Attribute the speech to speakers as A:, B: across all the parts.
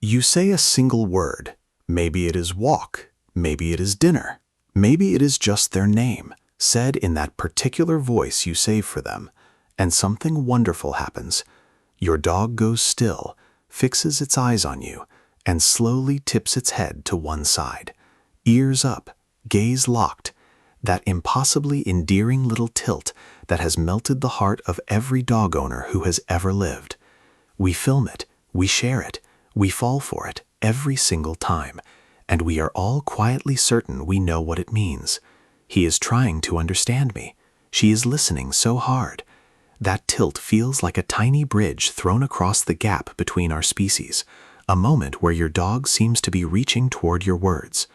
A: You say a single word. Maybe it is walk, maybe it is dinner, maybe it is just their name, said in that particular voice you save for them, and something wonderful happens. Your dog goes still, fixes its eyes on you, and slowly tips its head to one side. Ears up, gaze locked, that impossibly endearing little tilt that has melted the heart of every dog owner who has ever lived. We film it, we share it, we fall for it every single time, and we are all quietly certain we know what it means. He is trying to understand me. She is listening so hard. That tilt feels like a tiny bridge thrown across the gap between our species, a moment where your dog seems to be reaching toward your words.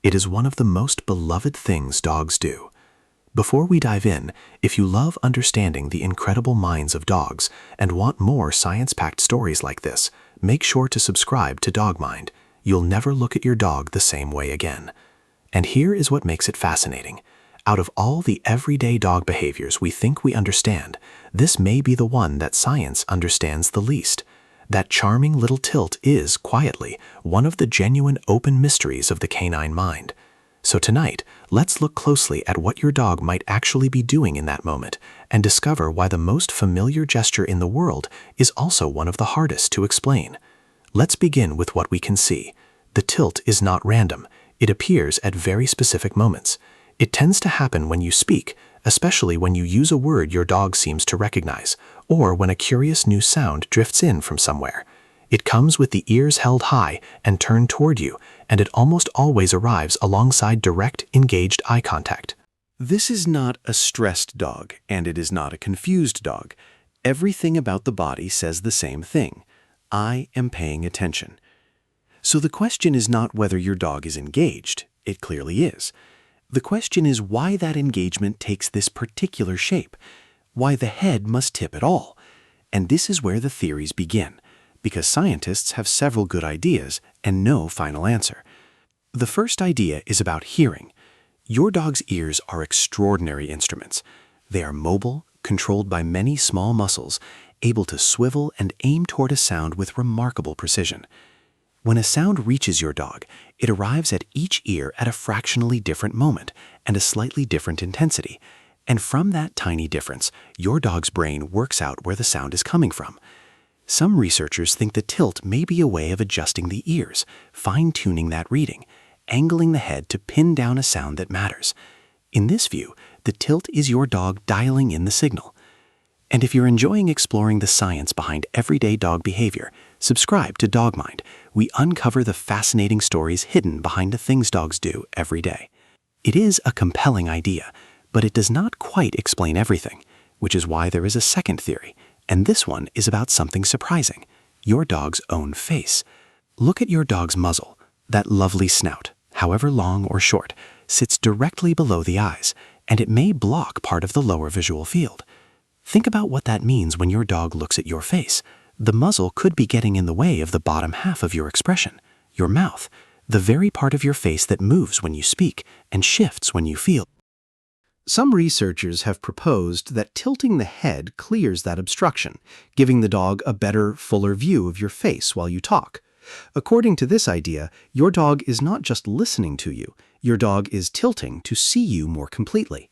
A: It is one of the most beloved things dogs do. Before we dive in, if you love understanding the incredible minds of dogs and want more science-packed stories like this, make sure to subscribe to Dog Mind. You'll never look at your dog the same way again. And here is what makes it fascinating. Out of all the everyday dog behaviors we think we understand, this may be the one that science understands the least. That charming little tilt is, quietly, one of the genuine open mysteries of the canine mind. So tonight, let's look closely at what your dog might actually be doing in that moment and discover why the most familiar gesture in the world is also one of the hardest to explain. Let's begin with what we can see. The tilt is not random. It appears at very specific moments. It tends to happen when you speak, especially when you use a word your dog seems to recognize, or when a curious new sound drifts in from somewhere. It comes with the ears held high and turned toward you, and it almost always arrives alongside direct, engaged eye contact. This is not a stressed dog, and it is not a confused dog. Everything about the body says the same thing. I am paying attention. So the question is not whether your dog is engaged. It clearly is. The question is why that engagement takes this particular shape, why the head must tip at all. And this is where the theories begin, because scientists have several good ideas and no final answer. The first idea is about hearing. Your dog's ears are extraordinary instruments. They are mobile, controlled by many small muscles, able to swivel and aim toward a sound with remarkable precision. When a sound reaches your dog, it arrives at each ear at a fractionally different moment and a slightly different intensity. And from that tiny difference, your dog's brain works out where the sound is coming from. Some researchers think the tilt may be a way of adjusting the ears, fine-tuning that reading, angling the head to pin down a sound that matters. In this view, the tilt is your dog dialing in the signal. And if you're enjoying exploring the science behind everyday dog behavior, subscribe to Dog Mind. We uncover the fascinating stories hidden behind the things dogs do every day. It is a compelling idea, but it does not quite explain everything, which is why there is a second theory, and this one is about something surprising: your dog's own face. Look at your dog's muzzle. That lovely snout, however long or short, sits directly below the eyes, and it may block part of the lower visual field. Think about what that means when your dog looks at your face. The muzzle could be getting in the way of the bottom half of your expression, your mouth, the very part of your face that moves when you speak and shifts when you feel. Some researchers have proposed that tilting the head clears that obstruction, giving the dog a better, fuller view of your face while you talk. According to this idea, your dog is not just listening to you, your dog is tilting to see you more completely.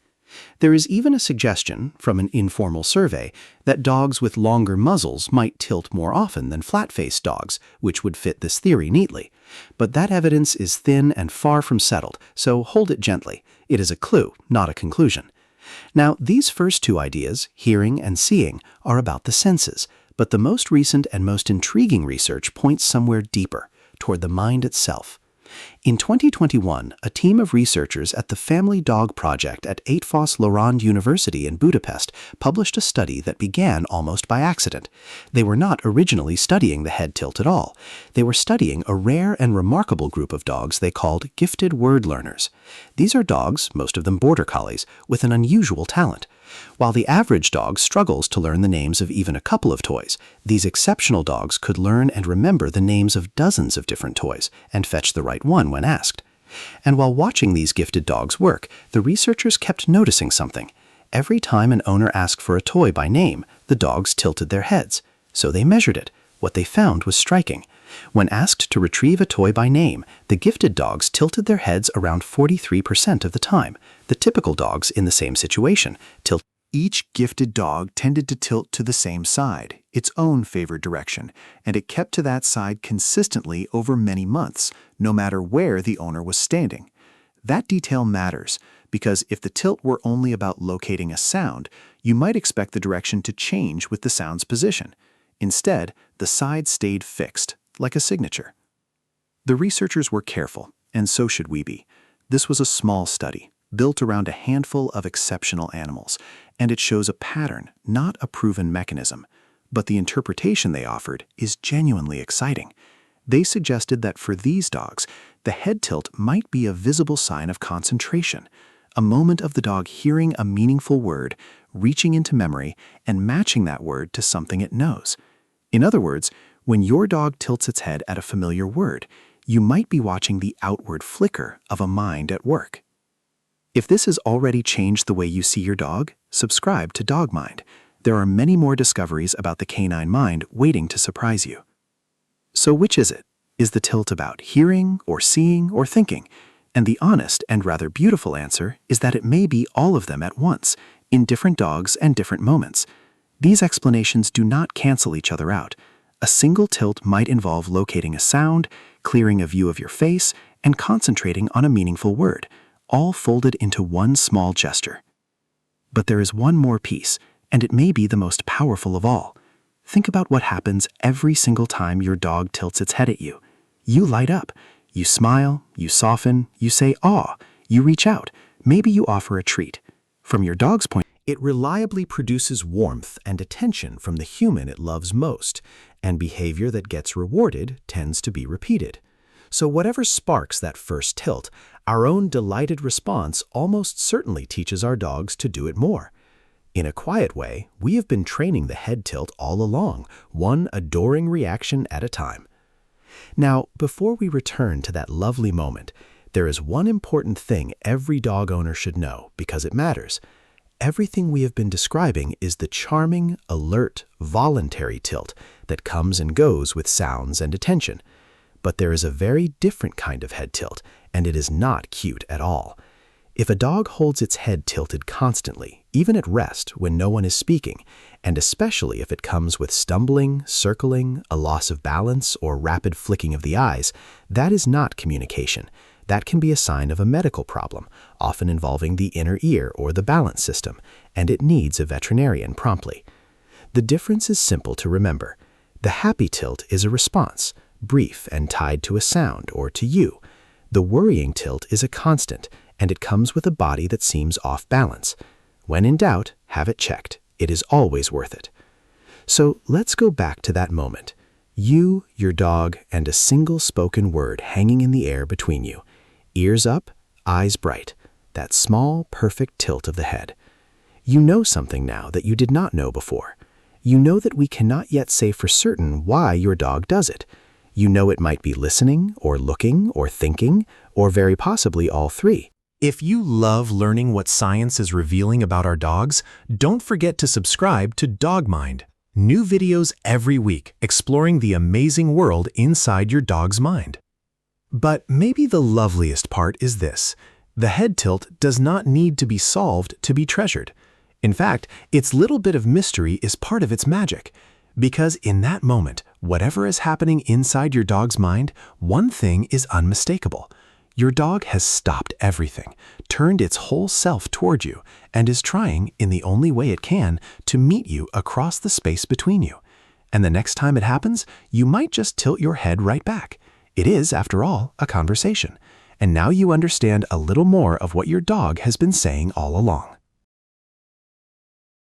A: There is even a suggestion, from an informal survey, that dogs with longer muzzles might tilt more often than flat-faced dogs, which would fit this theory neatly. But that evidence is thin and far from settled, so hold it gently. It is a clue, not a conclusion. Now, these first two ideas, hearing and seeing, are about the senses, but the most recent and most intriguing research points somewhere deeper, toward the mind itself. In 2021, a team of researchers at the Family Dog Project at Eötvös Loránd University in Budapest published a study that began almost by accident. They were not originally studying the head tilt at all. They were studying a rare and remarkable group of dogs they called gifted word learners. These are dogs, most of them border collies, with an unusual talent. While the average dog struggles to learn the names of even a couple of toys, these exceptional dogs could learn and remember the names of dozens of different toys and fetch the right one when asked. And while watching these gifted dogs work, the researchers kept noticing something. Every time an owner asked for a toy by name, the dogs tilted their heads. So they measured it. What they found was striking.
B: When asked to retrieve a toy by name, the gifted dogs tilted their heads around 43% of the time. The typical dogs in the same situation tilted.
A: Each gifted dog tended to tilt to the same side, its own favored direction, and it kept to that side consistently over many months, no matter where the owner was standing. That detail matters, because if the tilt were only about locating a sound, you might expect the direction to change with the sound's position. Instead, the side stayed fixed, like a signature. The researchers were careful, and so should we be. This was a small study, built around a handful of exceptional animals, and it shows a pattern, not a proven mechanism. But the interpretation they offered is genuinely exciting. They suggested that for these dogs, the head tilt might be a visible sign of concentration, a moment of the dog hearing a meaningful word, reaching into memory, and matching that word to something it knows. In other words, when your dog tilts its head at a familiar word, you might be watching the outward flicker of a mind at work. If this has already changed the way you see your dog, subscribe to Dog Mind. There are many more discoveries about the canine mind waiting to surprise you. So which is it? Is the tilt about hearing or seeing or thinking? And the honest and rather beautiful answer is that it may be all of them at once, in different dogs and different moments. These explanations do not cancel each other out. A single tilt might involve locating a sound, clearing a view of your face, and concentrating on a meaningful word, all folded into one small gesture. But there is one more piece, and it may be the most powerful of all. Think about what happens every single time your dog tilts its head at you. You light up. You smile, you soften, you say aw, you reach out, maybe you offer a treat. From your dog's point, it reliably produces warmth and attention from the human it loves most, and behavior that gets rewarded tends to be repeated. So whatever sparks that first tilt, our own delighted response almost certainly teaches our dogs to do it more. In a quiet way, we have been training the head tilt all along, one adoring reaction at a time. Now, before we return to that lovely moment, there is one important thing every dog owner should know because it matters. Everything we have been describing is the charming, alert, voluntary tilt that comes and goes with sounds and attention. But there is a very different kind of head tilt, and it is not cute at all. If a dog holds its head tilted constantly, even at rest when no one is speaking, and especially if it comes with stumbling, circling, a loss of balance, or rapid flicking of the eyes, that is not communication. That can be a sign of a medical problem, often involving the inner ear or the balance system, and it needs a veterinarian promptly. The difference is simple to remember. The happy tilt is a response, brief and tied to a sound or to you. The worrying tilt is a constant, and it comes with a body that seems off balance. When in doubt, have it checked. It is always worth it. So let's go back to that moment. You, your dog, and a single spoken word hanging in the air between you. Ears up, eyes bright. That small, perfect tilt of the head. You know something now that you did not know before. You know that we cannot yet say for certain why your dog does it. You know it might be listening, or looking, or thinking, or very possibly all three. If you love learning what science is revealing about our dogs, don't forget to subscribe to Dog Mind. New videos every week exploring the amazing world inside your dog's mind. But maybe the loveliest part is this. The head tilt does not need to be solved to be treasured. In fact, its little bit of mystery is part of its magic. Because in that moment, whatever is happening inside your dog's mind, one thing is unmistakable. Your dog has stopped everything, turned its whole self toward you, and is trying, in the only way it can, to meet you across the space between you. And the next time it happens, you might just tilt your head right back. It is, after all, a conversation. And now you understand a little more of what your dog has been saying all along.